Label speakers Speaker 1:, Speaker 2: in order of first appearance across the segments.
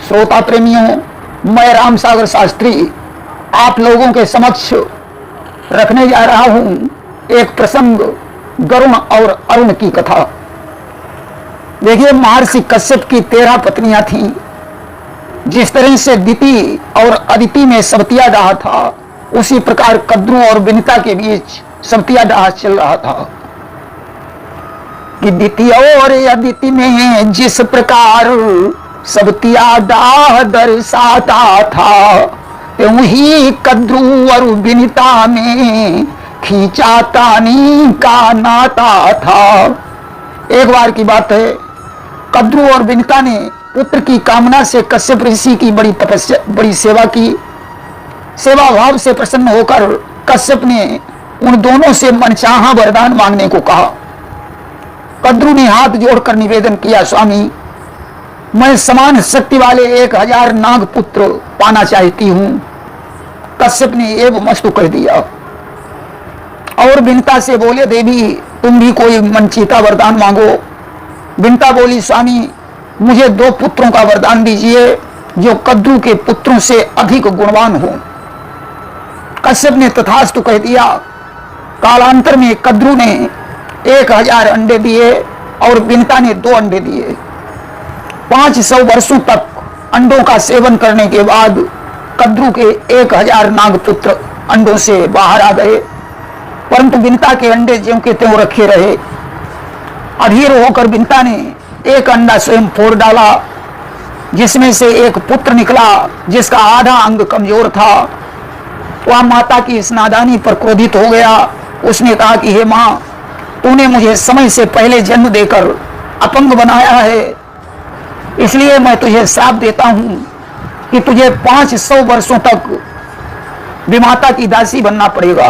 Speaker 1: श्रोता प्रेमियों, मैं राम सागर शास्त्री आप लोगों के समक्ष रखने जा रहा हूं एक प्रसंग, गरुण और अरुण की कथा। देखिए, महर्षि कश्यप की 13 पत्नियां थीं। जिस तरह से दिति और अदिति में सवतियादाह था, उसी प्रकार कद्रू और विनिता के बीच सवतियादाह चल रहा था कि दिति और अदिति में जिस प्रकार सवतियादाह दर्शाता था, वही कद्रू और विनिता में खींचातानी का नाता था। एक बार की बात है, कद्रू और विनिता ने पुत्र की कामना से कश्यप ऋषि की बड़ी तपस्या, बड़ी सेवा की। सेवा भाव से प्रसन्न होकर कश्यप ने उन दोनों से मनचाहा वरदान मांगने को कहा। कद्रू ने हाथ जोड़कर निवेदन किया, स्वामी, मैं समान शक्ति वाले 1000 नाग पुत्र पाना चाहती हूं। कश्यप ने एवं मस्तु कह दिया और विनिता से बोले, देवी, तुम भी कोई मनचीता वरदान मांगो। विनिता बोली, स्वामी, मुझे 2 पुत्रों का वरदान दीजिए जो कद्रू के पुत्रों से अधिक गुणवान हो। कश्यप ने तथास्तु कह दिया। कालांतर में कद्रू ने 1000 अंडे दिए और विनिता ने 2 अंडे दिए। 500 वर्षों तक अंडों का सेवन करने के बाद कद्रू के 1000 नागपुत्र अंडों से बाहर आ गए, परंतु विनिता के अंडे ज्यों के त्यों रखे रहे। अधीर होकर विनिता ने एक अंडा स्वयं फोड़ डाला, जिसमें से एक पुत्र निकला जिसका आधा अंग कमजोर था। वह माता की इस नादानी पर क्रोधित हो गया। उसने कहा कि हे मां, तूने मुझे समय से पहले जन्म देकर अपंग बनाया है, इसलिए मैं तुझे श्राप देता हूं कि तुझे 500 वर्षों तक विमाता की दासी बनना पड़ेगा।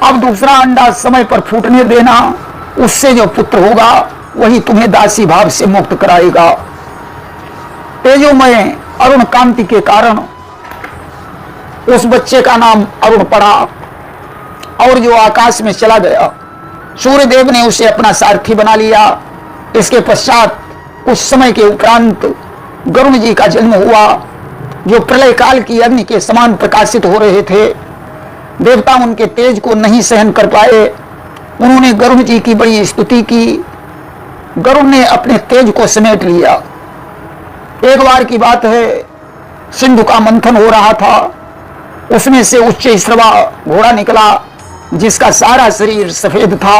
Speaker 1: अब दूसरा अंडा समय पर फूटने देना, उससे जो पुत्र होगा वही तुम्हें दासी भाव से मुक्त कराएगा। तेजोमय अरुण कांति के कारण उस बच्चे का नाम अरुण पड़ा और जो आकाश में चला गया। सूर्यदेव ने उसे अपना सारथी बना लिया। इसके पश्चात कुछ समय के उपरांत गरुण जी का जन्म हुआ, जो प्रलय काल की अग्नि के समान प्रकाशित हो रहे थे। देवता उनके तेज को नहीं सहन कर पाए। उन्होंने गरुण जी की बड़ी स्तुति की। गरुड़ ने अपने तेज को समेट लिया। एक बार की बात है, सिंधु का मंथन हो रहा था। उसमें से उच्च श्रवा घोड़ा निकला, जिसका सारा शरीर सफेद था।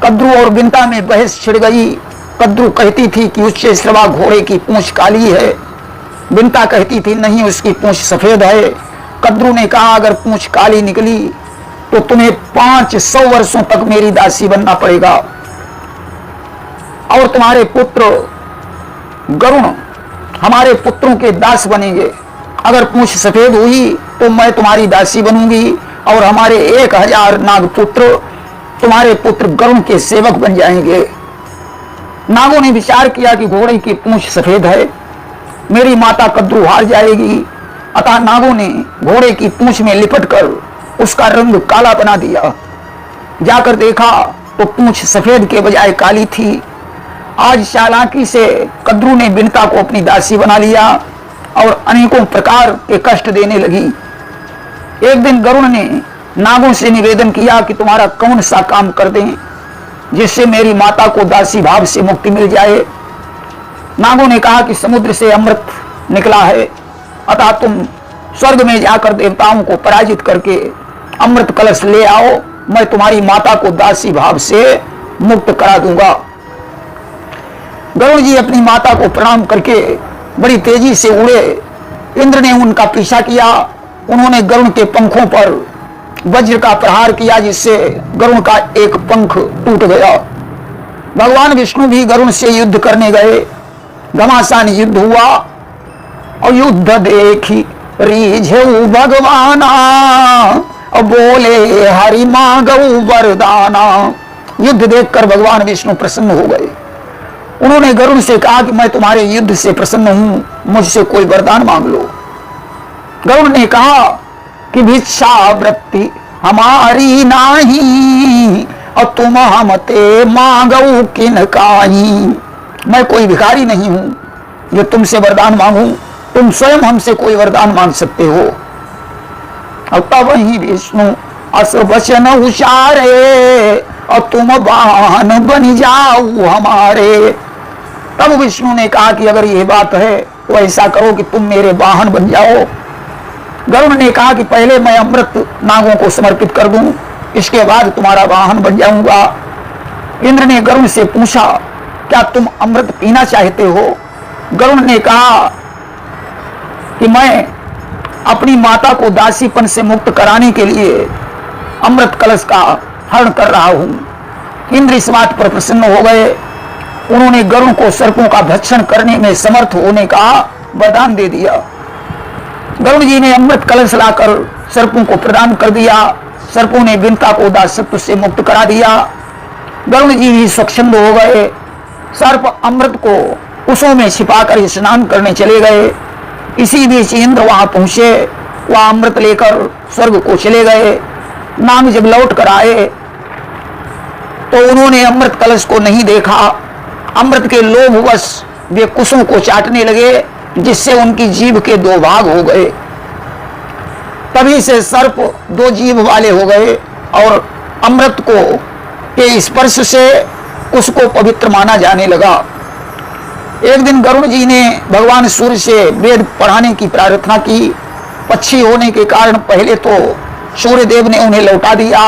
Speaker 1: कद्रू और विनिता में बहस छिड़ गई। कद्रू कहती थी कि उच्च श्रवा घोड़े की पूंछ काली है, विनिता कहती थी नहीं, उसकी पूंछ सफेद है। कद्रू ने कहा, अगर पूंछ काली निकली तो तुम्हें 500 वर्षों तक मेरी दासी बनना पड़ेगा और तुम्हारे पुत्र गरुण हमारे पुत्रों के दास बनेंगे। अगर पूंछ सफेद हुई तो मैं तुम्हारी दासी बनूंगी और हमारे 1000 नागपुत्र तुम्हारे पुत्र गरुण के सेवक बन जाएंगे। नागों ने विचार किया कि घोड़े की पूंछ सफेद है, मेरी माता कद्रू हार जाएगी। अतः नागों ने घोड़े की पूंछ में लिपटकर उसका रंग काला बना दिया। जाकर देखा तो पूंछ सफेद के बजाय काली थी। आज चालाकी से कद्रू ने विनिता को अपनी दासी बना लिया और अनेकों प्रकार के कष्ट देने लगी। एक दिन गरुड़ ने नागों से निवेदन किया कि तुम्हारा कौन सा काम कर दें जिससे मेरी माता को दासी भाव से मुक्ति मिल जाए। नागों ने कहा कि समुद्र से अमृत निकला है, अतः तुम स्वर्ग में जाकर देवताओं को पराजित करके अमृत कलश ले आओ, मैं तुम्हारी माता को दासी भाव से मुक्त करा दूंगा। गरुड़ जी अपनी माता को प्रणाम करके बड़ी तेजी से उड़े। इंद्र ने उनका पीछा किया। उन्होंने गरुड़ के पंखों पर वज्र का प्रहार किया, जिससे गरुड़ का एक पंख टूट गया। भगवान विष्णु भी गरुड़ से युद्ध करने गए। घमासान युद्ध हुआ और युद्ध देखी रीझऊ भगवाना, बोले हरि मांगऊ वरदाना। युद्ध देखकर भगवान विष्णु प्रसन्न हो गए। उन्होंने गरुड़ से कहा कि मैं तुम्हारे युद्ध से प्रसन्न हूं, मुझसे कोई वरदान मांग लो। गरुड़ ने कहा कि भिक्षा वृत्ति हमारी नाही और तुम हमते मांगऊ किन काही। मैं कोई भिखारी नहीं हूं, जो तुमसे वरदान मांगूं, तुम स्वयं हमसे कोई वरदान मांग सकते हो। और तब वही विष्णु अस वचन उचारे और तुम वाहन बन जाओ हमारे। तब विष्णु ने कहा कि अगर ये बात है तो ऐसा करो कि तुम मेरे वाहन बन जाओ। गरुड़ ने कहा कि पहले मैं अमृत नागों को समर्पित कर दूं, इसके बाद तुम्हारा वाहन बन जाऊंगा। इंद्र ने गरुड़ से पूछा, क्या तुम अमृत पीना चाहते हो? गरुड़ ने कहा कि मैं अपनी माता को दासीपन से मुक्त कराने के लिए अमृत कलश का हरण कर रहा हूं। इंद्र इस बात पर प्रसन्न हो गए। उन्होंने गरुड़ को सर्पों का भक्षण करने में समर्थ होने का वरदान दे दिया। गरुड़ जी ने अमृत कलश लाकर सर्पों को प्रदान कर दिया। सर्पों ने विनता को दासत्व से मुक्त करा दिया। गरुड़ जी भी स्वच्छंद हो गए। सर्प अमृत को कुशों में छिपाकर स्नान करने चले गए। इसी बीच इंद्र वहां पहुंचे, वह अमृत लेकर स्वर्ग को चले गए। नाग जब लौट कर आए तो उन्होंने अमृत कलश को नहीं देखा। अमृत के लोभवश वे कुशों को चाटने लगे, जिससे उनकी जीभ के दो भाग हो गए। तभी से सर्प दो जीभ वाले हो गए और अमृत को के स्पर्श से उसको पवित्र माना जाने लगा। एक दिन गरुड़ जी ने भगवान सूर्य से वेद पढ़ाने की प्रार्थना की। पक्षी होने के कारण पहले तो सूर्य देव ने उन्हें लौटा दिया।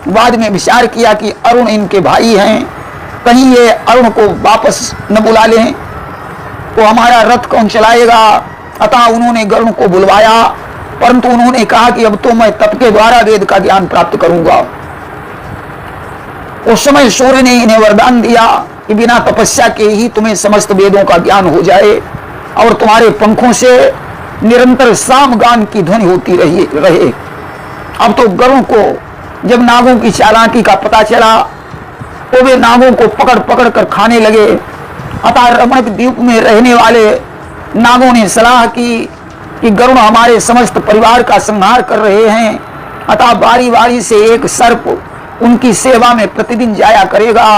Speaker 1: बाद में विचार किया कि अरुण इनके भाई हैं, कहीं ये अरुण को वापस न बुला लें तो हमारा रथ कौन चलाएगा। अतः उन्होंने गरुड़ को बुलवाया, परंतु उन्होंने कहा कि अब तो मैं तप के द्वारा वेद का ज्ञान प्राप्त करूंगा। उस समय सूर्य ने इन्हें वरदान दिया कि बिना तपस्या के ही तुम्हें समस्त वेदों का ज्ञान हो जाए और तुम्हारे पंखों से निरंतर साम गान की ध्वनि होती रहे। अब तो गरुड़ को जब नागों की चालाकी का पता चला तो वे नागों को पकड़ पकड़ कर खाने लगे। अतः रमणक द्वीप में रहने वाले नागों ने सलाह की कि गरुड़ हमारे समस्त परिवार का संहार कर रहे हैं, अतः बारी बारी से एक सर्प उनकी सेवा में प्रतिदिन जाया करेगा।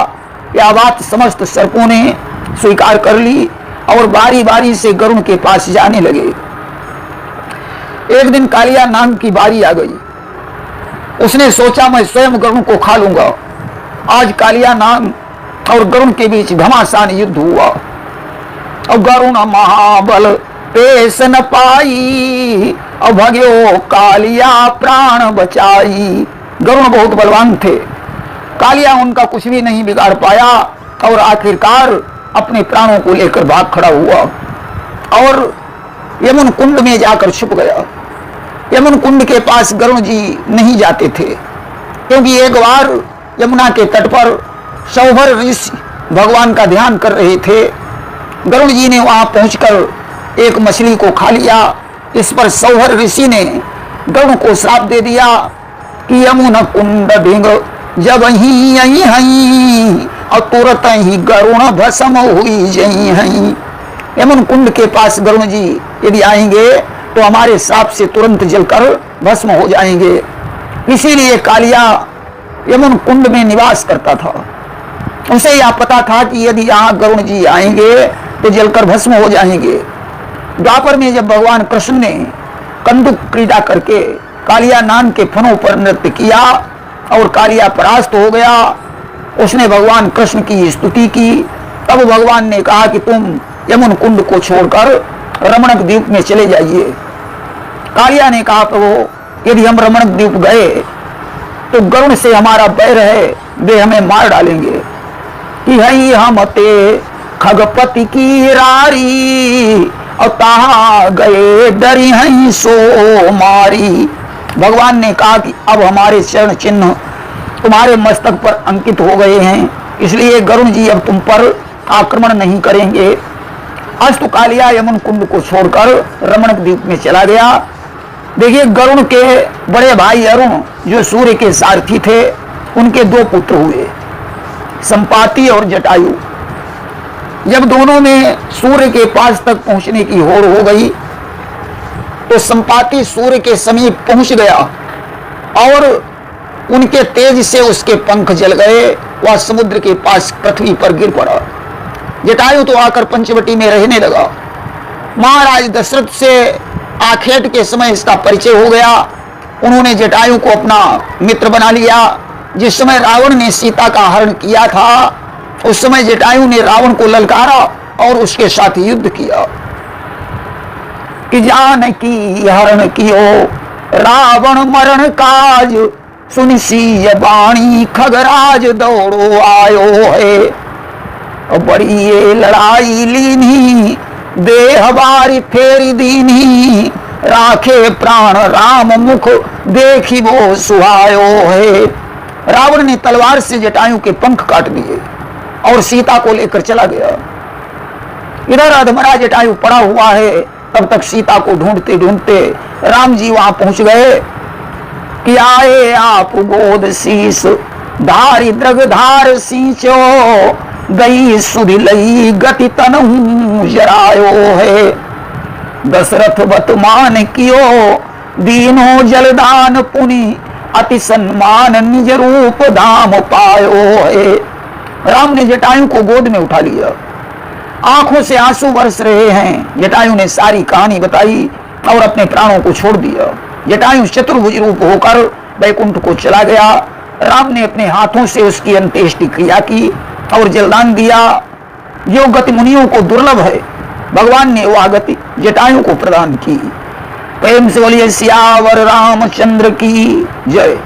Speaker 1: यह बात समस्त सर्पों ने स्वीकार कर ली और बारी बारी से गरुड़ के पास जाने लगे। एक दिन कालिया नाग की बारी आ गई। उसने सोचा मैं स्वयं गरुड़ को खा लूंगा। आज कालिया नाग और गरुड़ के बीच घमासान युद्ध हुआ और गरुड़ महाबल पेश न पाई और भग्यो कालिया प्राण बचाई। गरुड़ बहुत बलवान थे, कालिया उनका कुछ भी नहीं बिगाड़ पाया और आखिरकार अपने प्राणों को लेकर भाग खड़ा हुआ और यमुन कुंड में जाकर छुप गया। यमुन कुंड के पास गरुड़ जी नहीं जाते थे, क्योंकि एक बार यमुना के तट पर सौभर ऋषि भगवान का ध्यान कर रहे थे। गरुड़ जी ने वहां पहुंचकर एक मछली को खा लिया। इस पर सौभर ऋषि ने गरुड़ को श्राप दे दिया कि यमुना कुंड ढिंग जब ही यही हई और तुरंत ही गरुड़ भस्म हुई जही हई। यमुन कुंड के पास गरुड़ जी यदि आएंगे तो हमारे श्राप से तुरंत जलकर भस्म हो जाएंगे। इसीलिए कालिया यमुन कुंड में निवास करता था। उसे यह पता था कि यदि यहाँ गरुड़ जी आएंगे तो जलकर भस्म हो जाएंगे। द्वापर में जब भगवान कृष्ण ने कंदुक क्रीड़ा करके कालिया नाग के फनों पर नृत्य किया और कालिया परास्त हो गया, उसने भगवान कृष्ण की स्तुति की। तब भगवान ने कहा कि तुम यमुन कुंड को छोड़कर रमणक द्वीप में चले जाइए। कालिया ने कहा प्रभु यदि हम रमणक द्वीप गए तो गरुड़ से हमारा बैर है, वे हमें मार डालेंगे। कि हई हम ते खगपति की रारी और ताहा गए डरी हई सो मारी। भगवान ने कहा कि अब हमारे चरण चिन्ह तुम्हारे मस्तक पर अंकित हो गए हैं, इसलिए गरुड़ जी अब तुम पर आक्रमण नहीं करेंगे। अस्तु कालिया यमुन कुंड को छोड़कर रमणक द्वीप में चला गया। देखिए गरुड़ के बड़े भाई अरुण जो सूर्य के सारथी थे, उनके दो पुत्र हुए, संपाति और जटायु। जब दोनों में सूर्य के पास तक पहुंचने की होड़ हो गई तो संपाति सूर्य के समीप पहुंच गया और उनके तेज से उसके पंख जल गए। वह समुद्र के पास पृथ्वी पर गिर पड़ा। जटायु तो आकर पंचवटी में रहने लगा। महाराज दशरथ से आखेट के समय इसका परिचय हो गया। उन्होंने जटायु को अपना मित्र बना लिया। जिस समय रावण ने सीता का हरण किया था उस समय जटायु ने रावण को ललकारा और उसके साथ युद्ध किया कि जानकी हरण कियो रावण मरण काज, सुनि सिय बाणी खगराज दौड़ो आयो है। बड़ी ये लड़ाई लीनी देह बारी फेरी दीनी, राखे प्राण राम मुख देखी वो सुहायो है। रावण ने तलवार से जटायु के पंख काट दिए और सीता को लेकर चला गया। इधर अधमरा जटायु पड़ा हुआ है। तब तक सीता को ढूंढते ढूंढते राम जी वहां पहुंच गए कि आए आप गोद शीस धारी द्रगधार सींचो, गई सुधि लई गति तनहु जरायो है। दशरथ बतमान कियो दीनो जलदान पुनि, अति सम्मान निज रूप धाम पायो है। राम ने जटायु को गोद में उठा लिया। आंखों से आंसू बरस रहे हैं। जटायु ने सारी कहानी बताई और अपने प्राणों को छोड़ दिया। जटायु चतुर्भुज रूप होकर वैकुंठ को चला गया। राम ने अपने हाथों से उसकी अंत्येष्टि क्रिया की और जलदान दिया। जो गति मुनियों को दुर्लभ है, भगवान ने वह गति जटायु को प्रदान की। प्रेम से बोलिए सियावर रामचंद्र की जय।